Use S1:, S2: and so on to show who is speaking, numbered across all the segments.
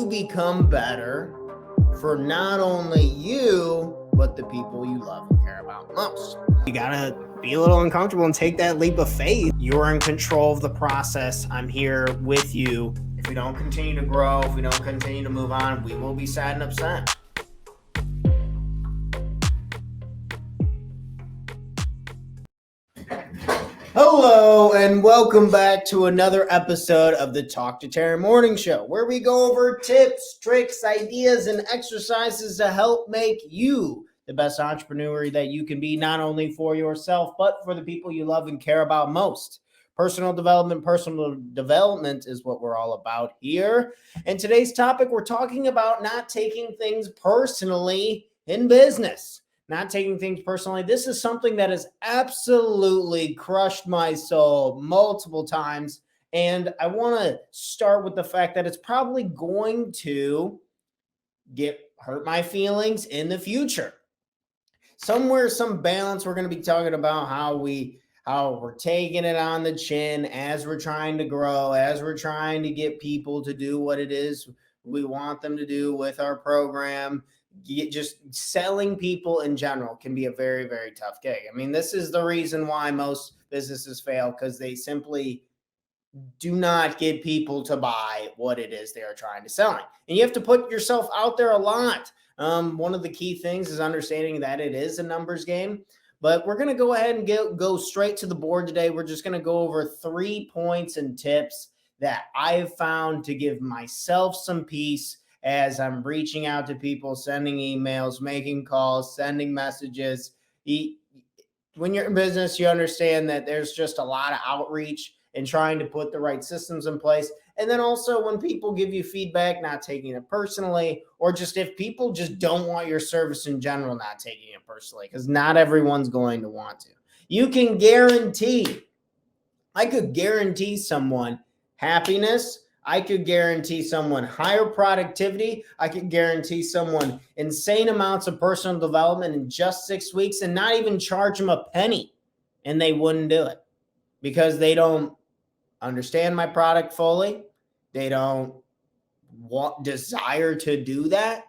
S1: you become better for not only you, but the people you love and care about most. You gotta be a little uncomfortable and take that leap of faith. You're in control of the process. I'm here with you. If we don't continue to grow, if we don't continue to move on, we will be sad and upset. Hello, and welcome back to another episode of the Talk to Terry Morning Show, where we go over tips, tricks, ideas, and exercises to help make you the best entrepreneur that you can be, not only for yourself, but for the people you love and care about most. Personal development is what we're all about here. And today's topic, we're talking about not taking things personally in business. Not taking things personally. This is something that has absolutely crushed my soul multiple times. And I want to start with the fact that it's probably going to hurt my feelings in the future. Somewhere, some balance, we're going to be talking about how we're taking it on the chin as we're trying to grow, as we're trying to get people to do what it is we want them to do with our program. Just selling people in general can be a very, very tough gig. I mean, this is the reason why most businesses fail, because they simply do not get people to buy what it is they are trying to sell. And you have to put yourself out there a lot. One of the key things is understanding that it is a numbers game. But we're going to go ahead and go straight to the board today. We're just going to go over 3 points and tips that I've found to give myself some peace as I'm reaching out to people, sending emails, making calls, sending messages. When you're in business, you understand that there's just a lot of outreach and trying to put the right systems in place. And then also when people give you feedback, not taking it personally, or just if people just don't want your service in general, not taking it personally, because not everyone's going to want to. You can I could guarantee someone happiness. I could guarantee someone higher productivity. I could guarantee someone insane amounts of personal development in just 6 weeks and not even charge them a penny. And they wouldn't do it because they don't understand my product fully. They don't desire to do that.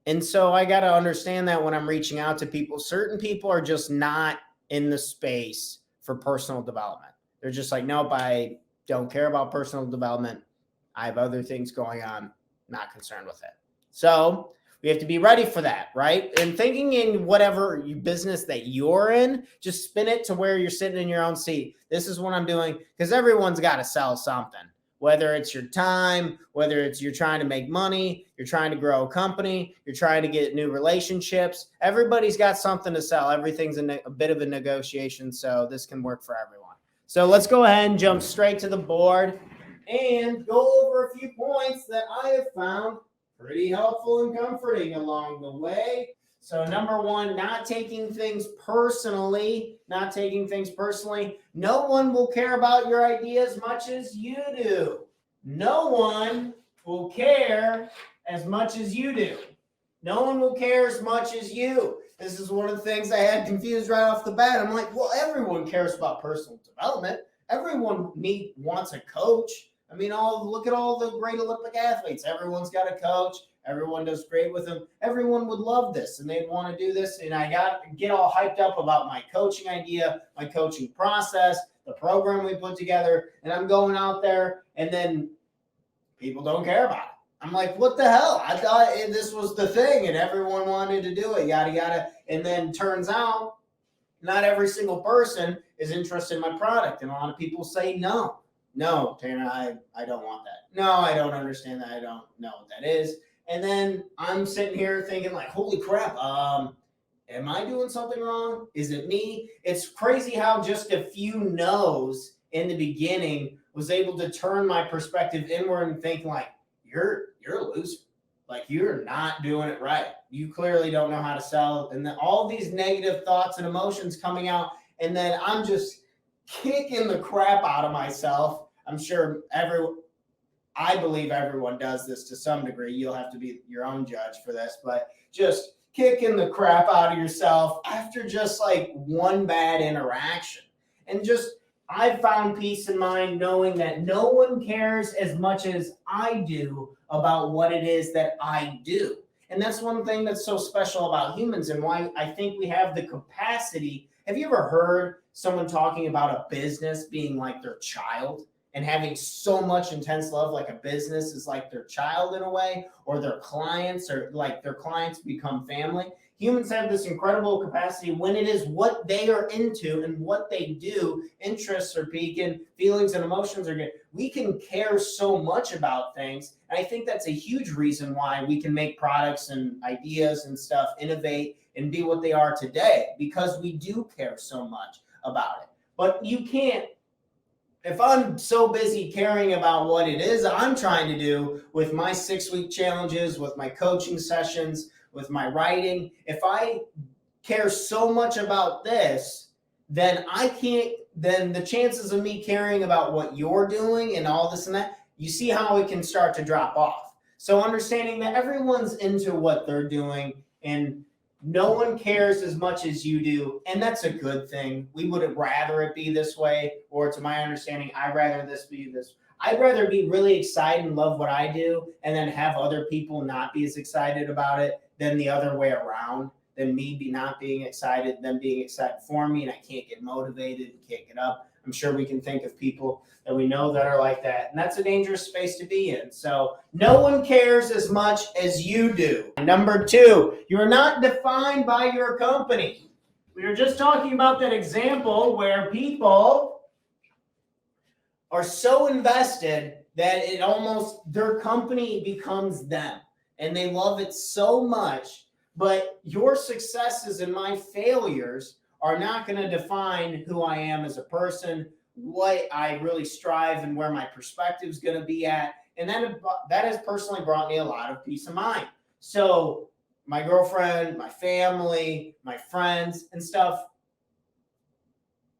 S1: And so I got to understand that when I'm reaching out to people, certain people are just not in the space for personal development. They're just like, nope, I don't care about personal development. I have other things going on, not concerned with it. So we have to be ready for that, right? And thinking in whatever business that you're in, just spin it to where you're sitting in your own seat. This is what I'm doing, because everyone's got to sell something, whether it's your time, whether it's you're trying to make money, you're trying to grow a company, you're trying to get new relationships. Everybody's got something to sell. Everything's a bit of a negotiation, so this can work for everyone. So let's go ahead and jump straight to the board and go over a few points that I have found pretty helpful and comforting along the way. So number one, not taking things personally. No one will care about your idea as much as you do. No one will care as much as you do. No one will care as much as you. This is one of the things I had confused right off the bat. I'm like, well, everyone cares about personal development. Everyone wants a coach. I mean, look at all the great Olympic athletes. Everyone's got a coach. Everyone does great with them. Everyone would love this, and they'd want to do this. And I get all hyped up about my coaching idea, my coaching process, the program we put together, and I'm going out there, and then people don't care about it. I'm like, what the hell? I thought this was the thing, and everyone wanted to do it, yada, yada. And then turns out not every single person is interested in my product, and a lot of people say no. No, Tanner, I don't want that. No, I don't understand that. I don't know what that is. And then I'm sitting here thinking like, holy crap, am I doing something wrong? Is it me? It's crazy how just a few no's in the beginning was able to turn my perspective inward and think like, you're a loser. Like, you're not doing it right. You clearly don't know how to sell. And then all these negative thoughts and emotions coming out. And then I'm just kicking the crap out of myself. I'm sure I believe everyone does this to some degree. You'll have to be your own judge for this, but just kicking the crap out of yourself after just like one bad interaction. And just, I found peace in mind knowing that no one cares as much as I do about what it is that I do. And that's one thing that's so special about humans and why I think we have the capacity. Have you ever heard someone talking about a business being like their child and having so much intense love, like a business is like their child in a way, or their clients, or like their clients become family? Humans have this incredible capacity when it is what they are into and what they do, interests are peaking, feelings and emotions are good. We can care so much about things. And I think that's a huge reason why we can make products and ideas and stuff, innovate and be what they are today, because we do care so much about it. But you can't, if I'm so busy caring about what it is I'm trying to do with my 6-week challenges, with my coaching sessions, with my writing, if I care so much about this, then then the chances of me caring about what you're doing and all this and that, you see how it can start to drop off. So understanding that everyone's into what they're doing and no one cares as much as you do, and that's a good thing. We would rather it be this way, or to my understanding, I'd rather this be this. I'd rather be really excited and love what I do and then have other people not be as excited about it than the other way around, than me not being excited, them being excited for me, and I can't get motivated and can't get up. I'm sure we can think of people that we know that are like that, and that's a dangerous space to be in. So no one cares as much as you do. Number 2, you're not defined by your company. We were just talking about that example where people are so invested that it almost, their company becomes them, and they love it so much. But your successes and my failures are not going to define who I am as a person, what I really strive and where my perspective is going to be at. And that has personally brought me a lot of peace of mind. So my girlfriend, my family, my friends and stuff,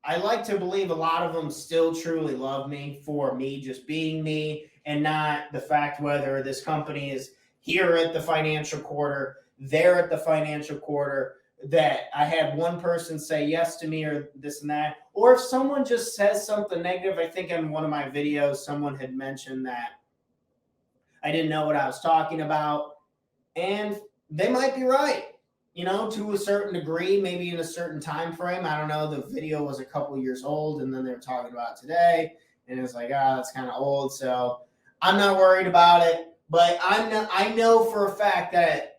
S1: I like to believe a lot of them still truly love me for me just being me, and not the fact whether this company is here at the financial quarter, there at the financial quarter, that I had one person say yes to me or this and that. Or if someone just says something negative, I think in one of my videos, someone had mentioned that I didn't know what I was talking about. And they might be right, to a certain degree, maybe in a certain time frame. I don't know. The video was a couple years old, and then they were talking about today, and it was like, that's kind of old. So I'm not worried about it. But I know for a fact that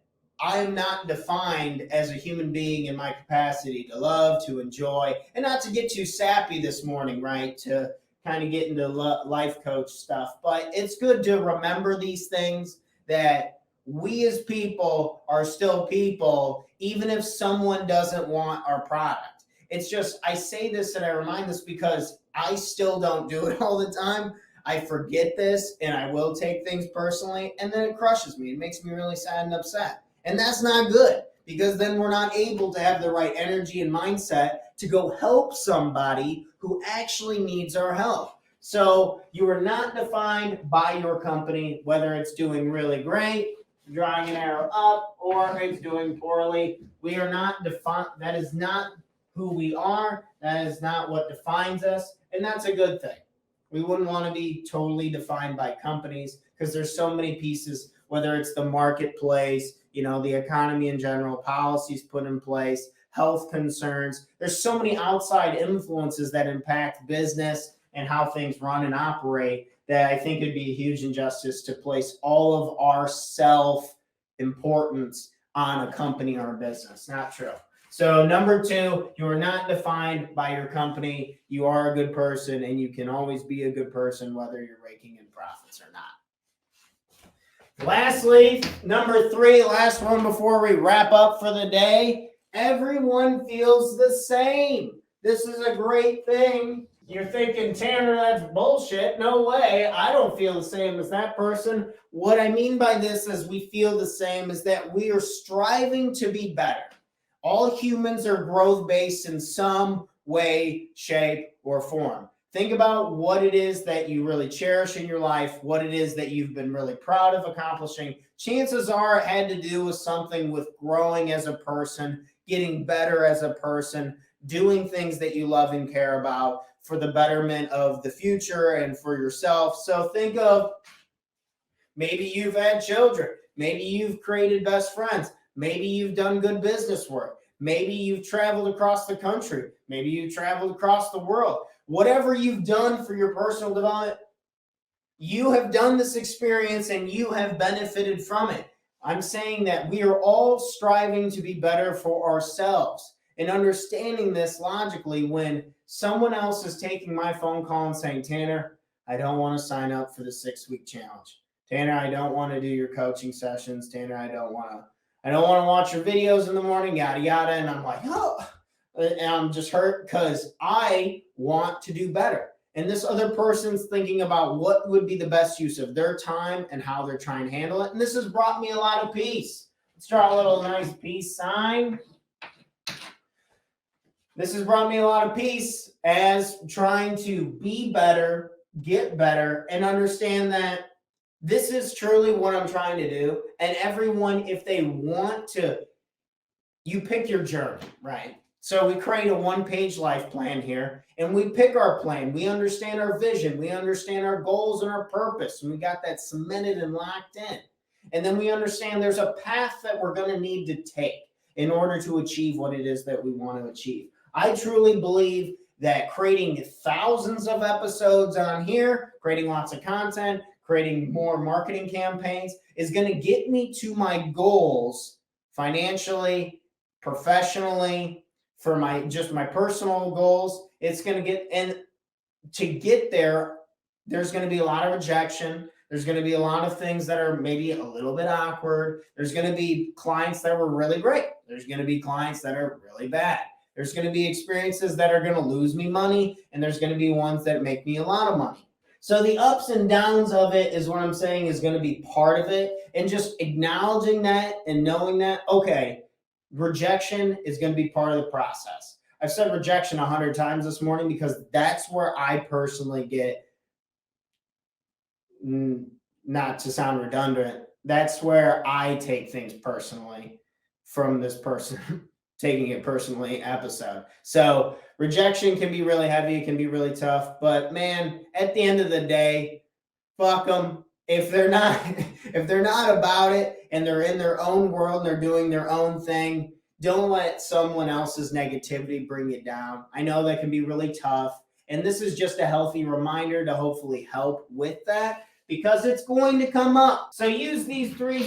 S1: I am not defined as a human being in my capacity to love, to enjoy, and not to get too sappy this morning, right? To kind of get into life coach stuff. But it's good to remember these things, that we as people are still people, even if someone doesn't want our product. It's just, I say this and I remind this because I still don't do it all the time. I forget this and I will take things personally, and then it crushes me. It makes me really sad and upset. And that's not good, because then we're not able to have the right energy and mindset to go help somebody who actually needs our help. So you are not defined by your company, whether it's doing really great, drawing an arrow up, or it's doing poorly. We are not defined. That is not who we are. That is not what defines us. And that's a good thing. We wouldn't want to be totally defined by companies, because there's so many pieces, whether it's the marketplace, the economy in general, policies put in place, health concerns. There's so many outside influences that impact business and how things run and operate, that I think it'd be a huge injustice to place all of our self-importance on a company or a business. Not true. So number 2, you are not defined by your company. You are a good person, and you can always be a good person whether you're raking in profits or not. Lastly, number 3, last one before we wrap up for the day. Everyone feels the same. This is a great thing. You're thinking, Tanner, that's bullshit. No way. I don't feel the same as that person. What I mean by this is we feel the same is that we are striving to be better. All humans are growth-based in some way, shape, or form. Think about what it is that you really cherish in your life, what it is that you've been really proud of accomplishing. Chances are it had to do with something with growing as a person, getting better as a person, doing things that you love and care about for the betterment of the future and for yourself. So think of Maybe you've had children. Maybe you've created best friends. Maybe you've done good business work. Maybe you've traveled across the country. Maybe you've traveled across the world. Whatever you've done for your personal development, you have done this experience and you have benefited from it. I'm saying that we are all striving to be better for ourselves, and understanding this logically. When someone else is taking my phone call and saying, Tanner, I don't want to sign up for the 6-week challenge. Tanner, I don't want to do your coaching sessions. Tanner, I don't want to watch your videos in the morning, yada, yada. And I'm like, oh, and I'm just hurt because I want to do better. And this other person's thinking about what would be the best use of their time and how they're trying to handle it. And this has brought me a lot of peace. Let's draw a little nice peace sign. This has brought me a lot of peace as trying to be better, get better, and understand that this is truly what I'm trying to do. And everyone, if they want to, you pick your journey, right? So we create a 1-page life plan here, and we pick our plan. We understand our vision. We understand our goals and our purpose. And we got that cemented and locked in. And then we understand there's a path that we're going to need to take in order to achieve what it is that we want to achieve. I truly believe that creating thousands of episodes on here, creating lots of content, creating more marketing campaigns is going to get me to my goals financially, professionally, for my personal goals. It's going to get, and to get there, there's going to be a lot of rejection. There's going to be a lot of things that are maybe a little bit awkward. There's going to be clients that were really great. There's going to be clients that are really bad. There's going to be experiences that are going to lose me money, and there's going to be ones that make me a lot of money. So the ups and downs of it is what I'm saying is going to be part of it. And just acknowledging that and knowing that, okay, rejection is going to be part of the process. I've said rejection 100 times this morning because that's where I personally get, not to sound redundant, that's where I take things personally from this person taking it personally episode. So rejection can be really heavy. It can be really tough. But man, at the end of the day, fuck them. If they're not about it and they're in their own world and they're doing their own thing, don't let someone else's negativity bring you down. I know that can be really tough. And this is just a healthy reminder to hopefully help with that, because it's going to come up. So use these three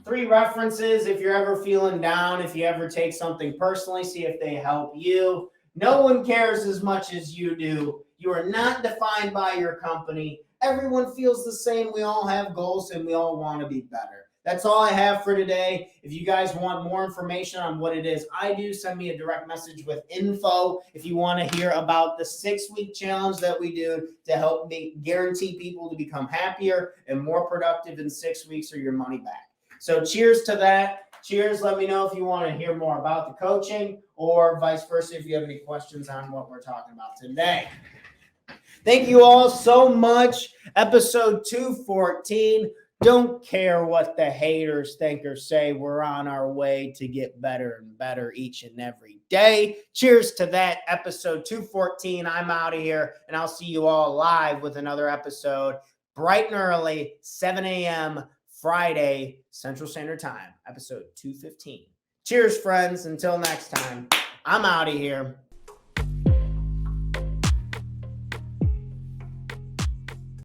S1: references if you're ever feeling down, if you ever take something personally, see if they help you. No one cares as much as you do. You are not defined by your company. Everyone feels the same. We all have goals and we all want to be better. That's all I have for today. If you guys want more information on what it is I do, send me a direct message with info. If you want to hear about the 6-week challenge that we do to help me guarantee people to become happier and more productive in 6 weeks or your money back. So cheers to that. Cheers. Let me know if you want to hear more about the coaching, or vice versa if you have any questions on what we're talking about today. Thank you all so much. Episode 214. Don't care what the haters think or say. We're on our way to get better and better each and every day. Cheers to that. Episode 214. I'm out of here, and I'll see you all live with another episode bright and early, 7 a.m. Friday, Central Standard Time, episode 215. Cheers, friends. Until next time, I'm out of here.